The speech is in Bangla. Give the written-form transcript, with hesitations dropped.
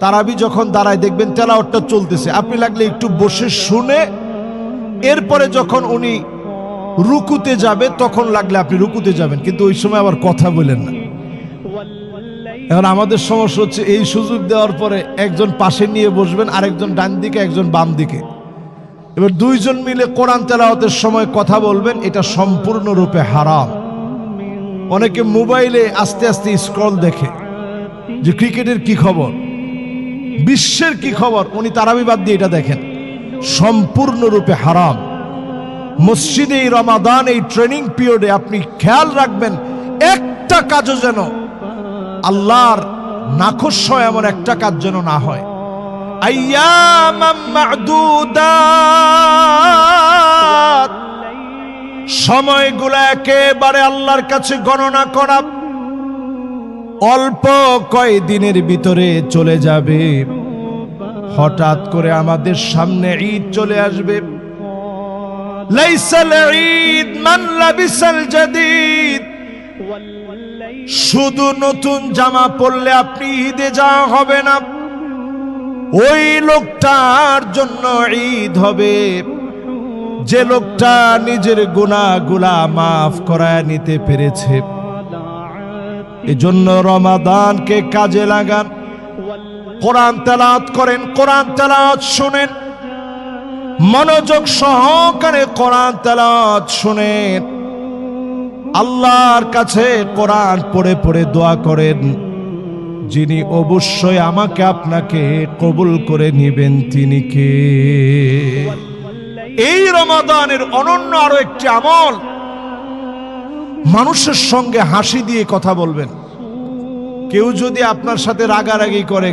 তারাবি যখন দাঁড়ায় দেখবেন তেলাওয়াতটা চলতেছে, আপনি লাগলে একটু বসে শুনে এরপরে যখন উনি রুকুতে যাবে তখন লাগলে আপনি রুকুতে যাবেন, কিন্তু ওই সময় আবার কথা বলেন না। এখন আমাদের সমস্যা হচ্ছে এই সুযোগ দেওয়ার পরে একজন পাশে নিয়ে বসবেন, আরেকজন ডান দিকে একজন বাম দিকে, এবার দুইজন মিলে কোরআন তেলাওয়াতের সময় কথা বলবেন, এটা সম্পূর্ণরূপে হারাম। অনেকে মোবাইলে আস্তে আস্তে স্ক্রল দেখে যে ক্রিকেটের কি খবর, বিশ্বের কি খবর, উনি তারাবি বাদ দিয়ে এটা দেখেন, সম্পূর্ণরূপে হারাম। মসজিদে এই রমাদান এই ট্রেনিং পিরিয়ডে আপনি খেয়াল রাখবেন একটা কাজও যেন আল্লাহর নাখোশ হয় এমন একটা কাজ যেন না হয়। আইয়ামাম মা'দুদাত, সময়গুলো একেবারে আল্লাহর কাছে গণনা করা, অল্প কয়েকদিনের ভিতরে চলে যাবে। হঠাৎ করে আমাদের সামনে ঈদ চলে আসবে। লাইসাল ঈদ মান লাবিসাল জাদীদ, শুধু নতুন জামা পরলে আপনি ঈদে যাওয়া হবে না, ওই লোকটার জন্য ঈদ হবে যে লোকটা নিজের গুনাহগুলা মাফ করায় নিতে পেরেছে। এজন্য রমাদানকে কাজে লাগান, কোরআন তেলাওয়াত করেন, কোরআন তেলাওয়াত শুনেন, মনোযোগ সহকারে কোরআন তেলাওয়াত শুনেন, আল্লাহর কাছে কোরআন পড়ে পড়ে দোয়া করেন, যিনি অবশ্যই আমাকে আপনাকে কবুল করে নেবেন তিনি কে? এই রমাদানের অনন্য আরো একটি আমল, মানুষের সঙ্গে হাসি দিয়ে কথা বলবেন। কেউ যদি আপনার সাথে রাগারাগি করে